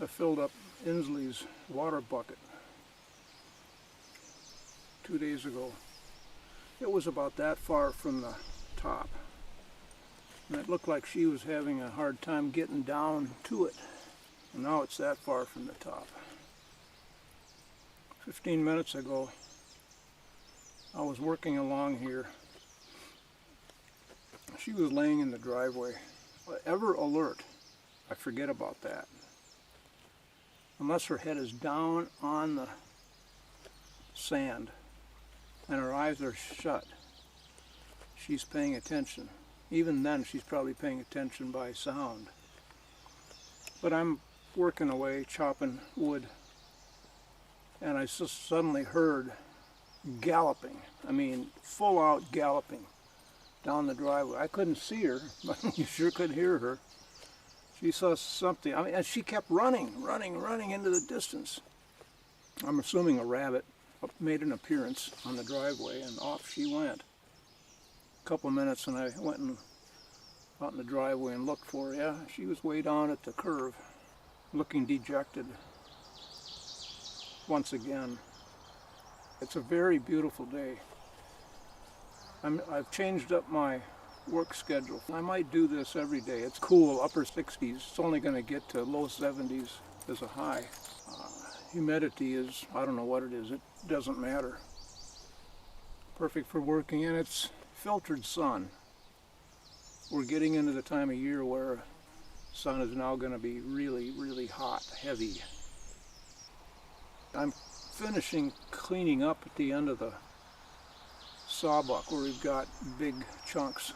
I filled up Insley's water bucket 2 days ago. It was about that far from the top, and it looked like she was having a hard time getting down to it. And now it's that far from the top. 15 minutes ago, I was working along here. She was laying in the driveway. Ever alert, I forget about that. Unless her head is down on the sand and her eyes are shut, she's paying attention. Even then, she's probably paying attention by sound. But I'm working away, chopping wood, and I just suddenly heard galloping. I mean, full out galloping down the driveway. I couldn't see her, but you sure could hear her. She saw something. I mean, and she kept running into the distance. I'm assuming a rabbit made an appearance on the driveway, and off she went. A couple of minutes, and I went out in the driveway and looked for her. Yeah, she was way down at the curve, looking dejected. Once again, it's a very beautiful day. I've changed up my work schedule. I might do this every day. It's cool, upper 60s. It's only going to get to low 70s as a high. Humidity is, I don't know what it is. It doesn't matter. Perfect for working, and it's filtered sun. We're getting into the time of year where sun is now going to be really, really hot, heavy. I'm finishing cleaning up at the end of the sawbuck where we've got big chunks.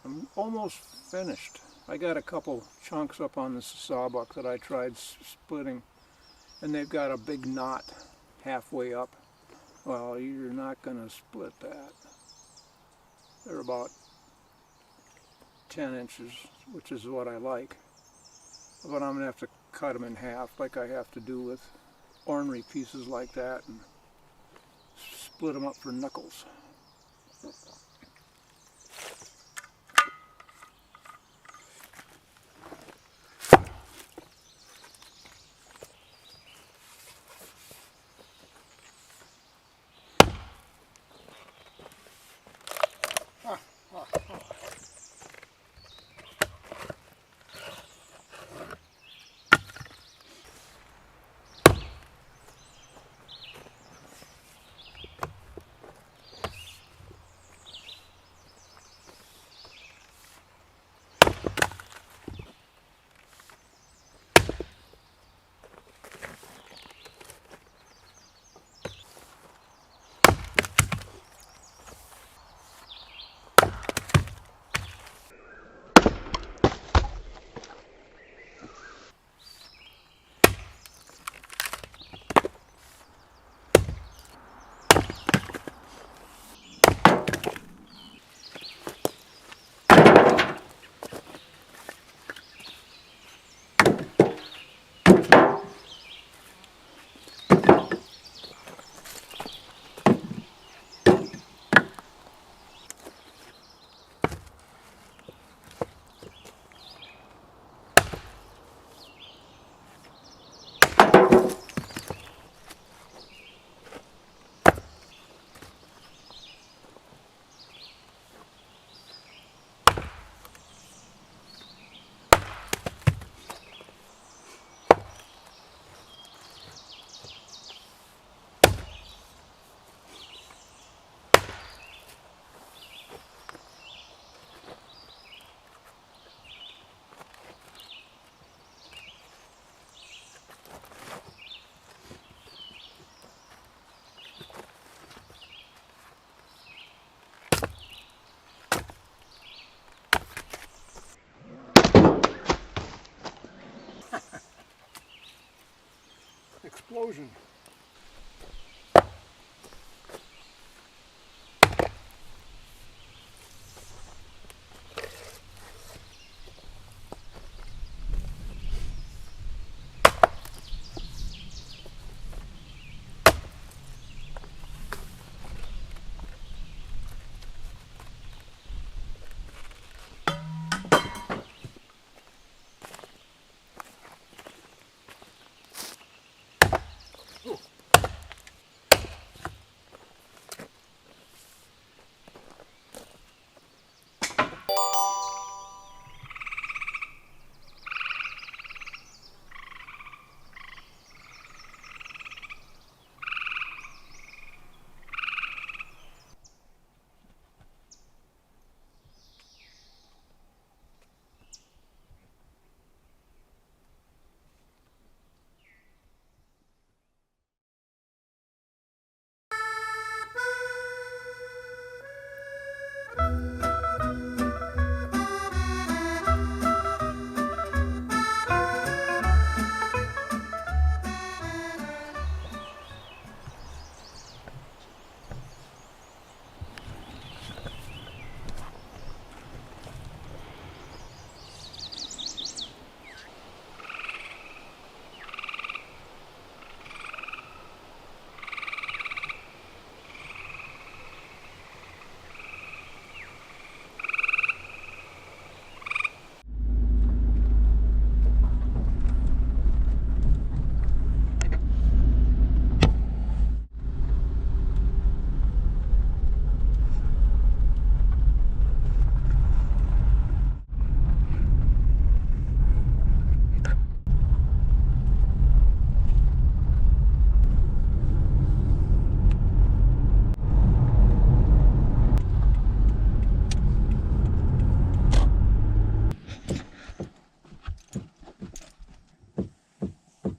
I'm almost finished. I got a couple chunks up on the sawbuck that I tried splitting, and they've got a big knot halfway up. Well, you're not going to split that. They're about 10 inches, which is what I like. But I'm going to have to cut them in half like I have to do with ornery pieces like that, and split them up for knuckles. Explosion.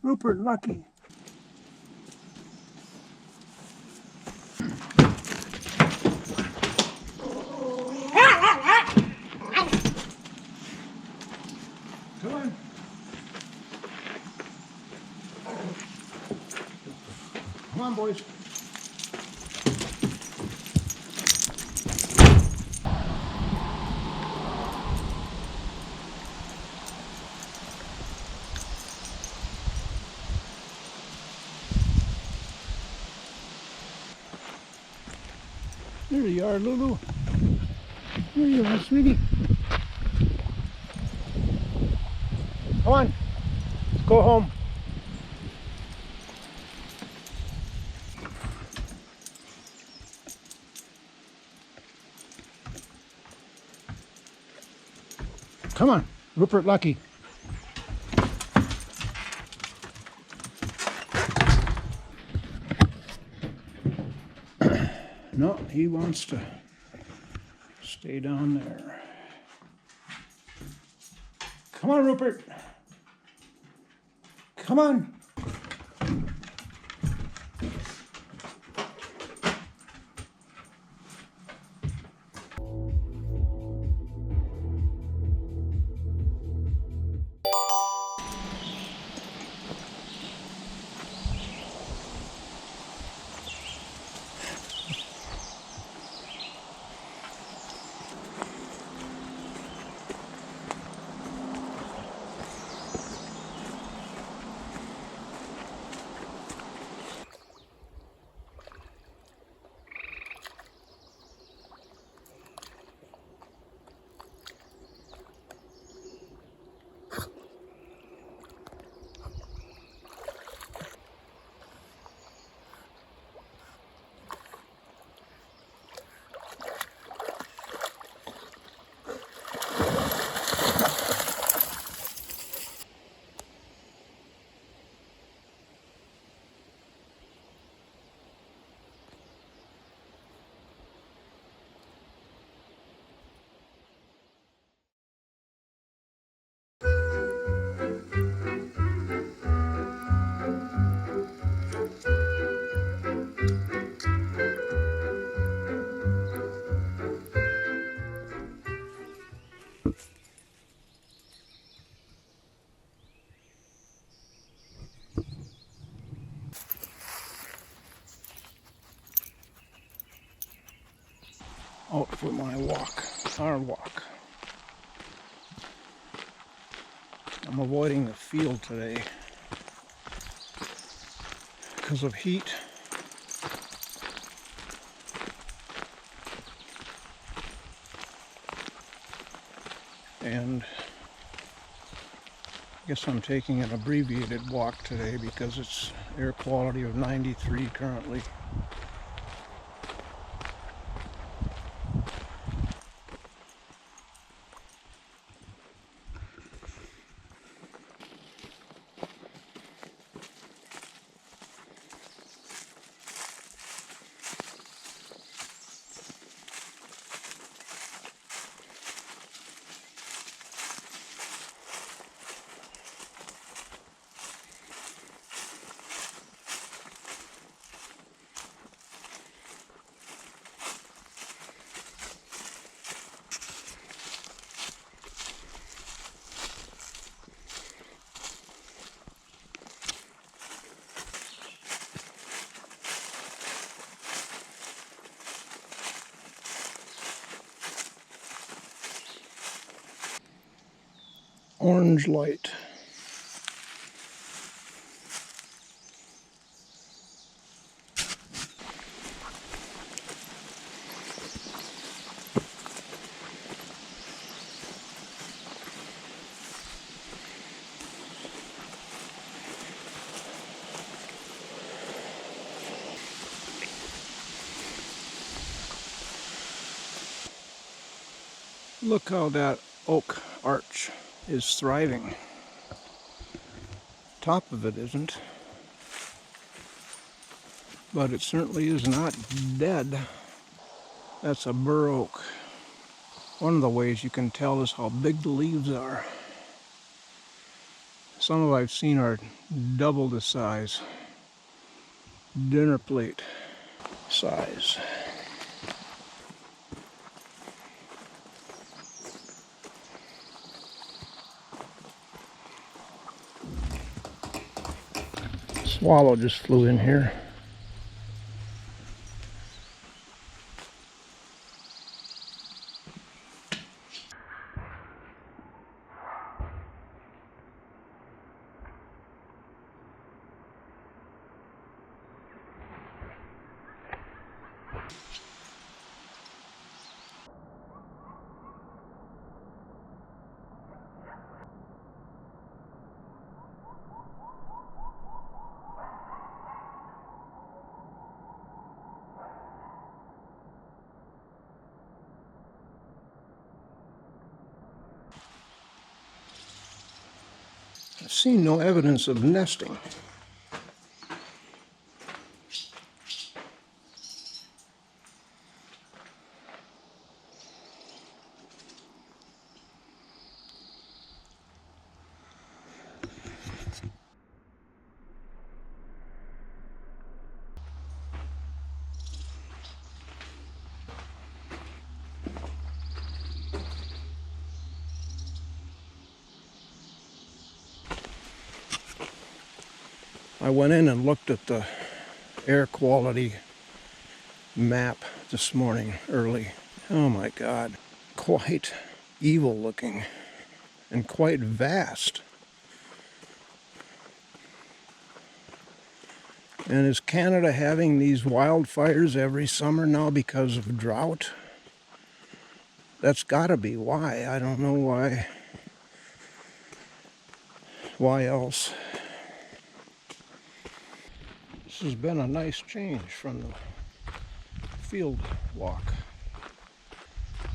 Rupert, lucky. Come on. Come on, boys. There you are, Lulu. There you are, sweetie. Come on. Let's go home. Come on, Rupert Lucky. No, he wants to stay down there. Come on, Rupert. Come on. Out for my walk, our walk. I'm avoiding the field today because of heat. And I guess I'm taking an abbreviated walk today because it's air quality of 93 currently. Orange light. Look how that oak arch is thriving. Top of it isn't, but it certainly is not dead. That's a bur oak. One of the ways you can tell is how big the leaves are. Some I've seen are double the size. Dinner plate size. Swallow just flew in here. I've seen no evidence of nesting. I went in and looked at the air quality map this morning early. Oh my God, quite evil looking and quite vast. And is Canada having these wildfires every summer now because of drought? That's gotta be why. I don't know why. Why else? This has been a nice change from the field walk.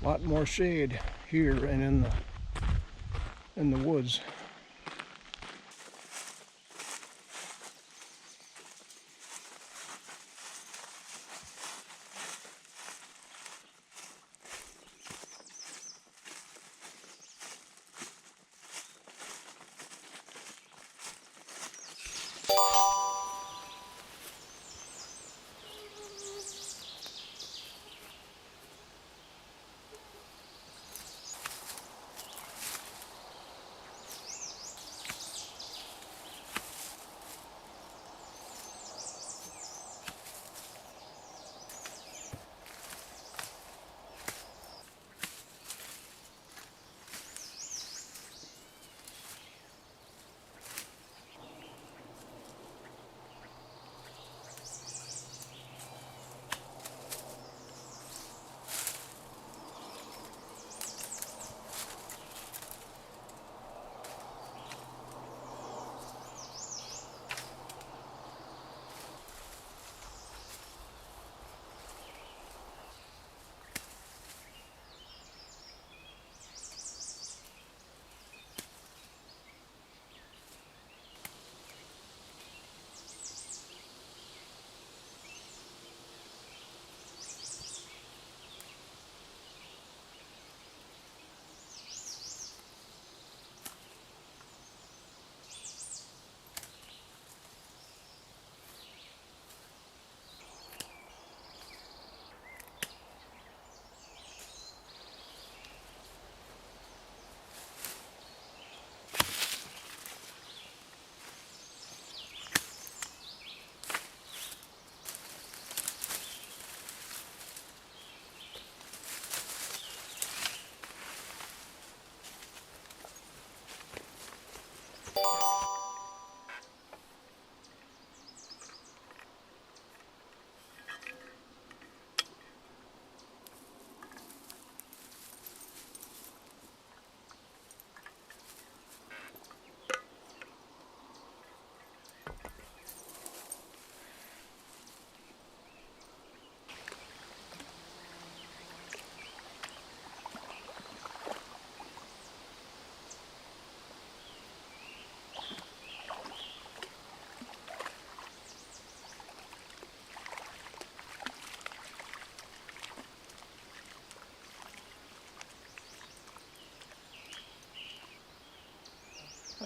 A lot more shade here and in the woods.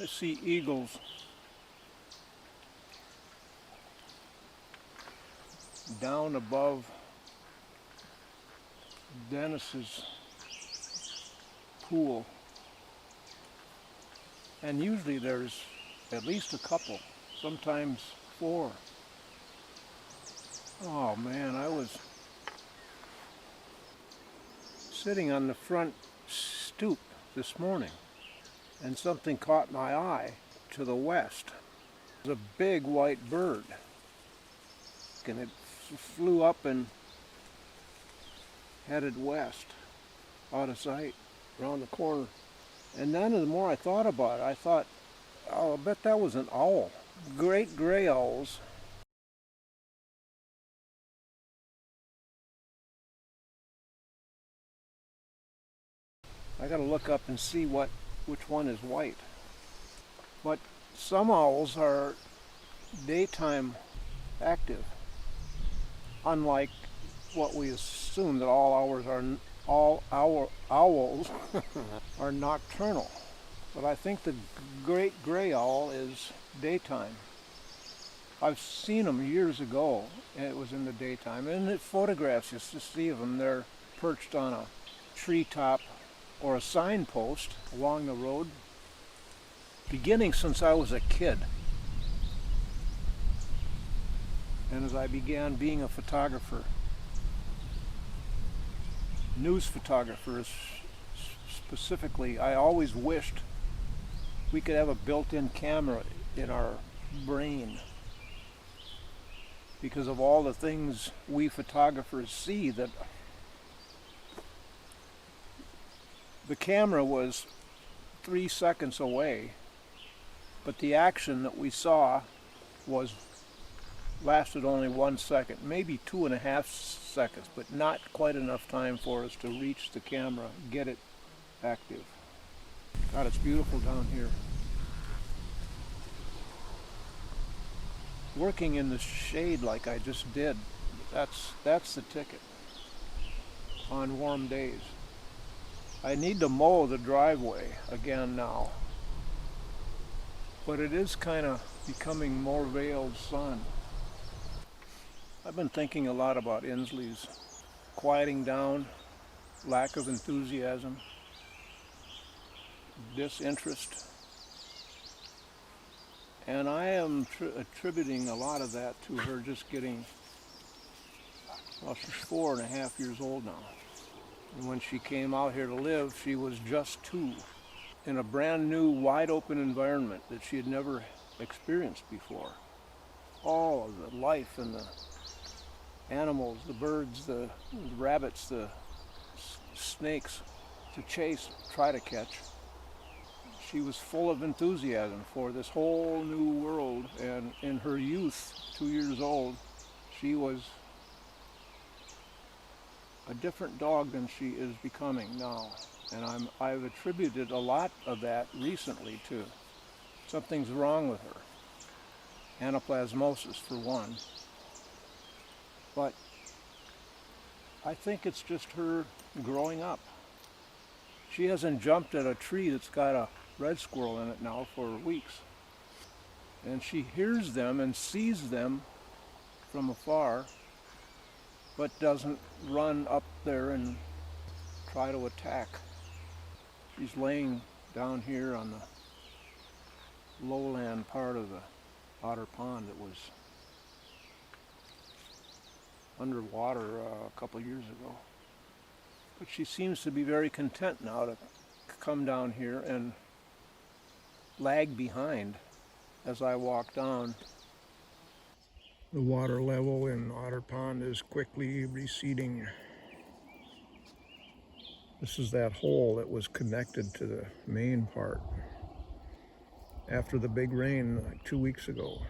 I see eagles down above Dennis's pool, and usually there's at least a couple, sometimes 4. Oh man, I was sitting on the front stoop this morning and something caught my eye to the west. It was a big white bird, and it flew up and headed west, out of sight, around the corner. And then the more I thought about it, I thought, oh, I bet that was an owl. Great gray owls. I gotta look up and see which one is white. But some owls are daytime active, unlike what we assume that all owls are nocturnal. But I think the great gray owl is daytime. I've seen them years ago, and it was in the daytime. And the photographs, you see of them, they're perched on a treetop or a signpost along the road, beginning since I was a kid. And as I began being a photographer, news photographer specifically, I always wished we could have a built-in camera in our brain because of all the things we photographers see. That the camera was 3 seconds away, but the action that we saw lasted only 1 second, maybe 2.5 seconds, but not quite enough time for us to reach the camera, get it active. God, it's beautiful down here. Working in the shade like I just did, that's the ticket on warm days. I need to mow the driveway again now, but it is kind of becoming more veiled sun. I've been thinking a lot about Insley's quieting down, lack of enthusiasm, disinterest, and I am attributing a lot of that to her just getting, well, she's 4.5 years old now. And when she came out here to live, she was just 2, in a brand new, wide open environment that she had never experienced before. All of the life and the animals, the birds, the rabbits, the snakes to chase, try to catch. She was full of enthusiasm for this whole new world, and in her youth, 2 years old, she was a different dog than she is becoming now. And I've attributed a lot of that recently to something's wrong with her. Anaplasmosis for one. But I think it's just her growing up. She hasn't jumped at a tree that's got a red squirrel in it now for weeks. And she hears them and sees them from afar, but doesn't run up there and try to attack. She's laying down here on the lowland part of the Otter Pond that was underwater a couple years ago. But she seems to be very content now to come down here and lag behind as I walk down. The water level in Otter Pond is quickly receding. This is that hole that was connected to the main part after the big rain like 2 weeks ago.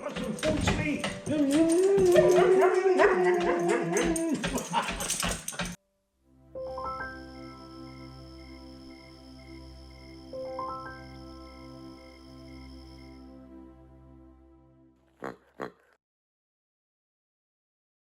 Unfortunately,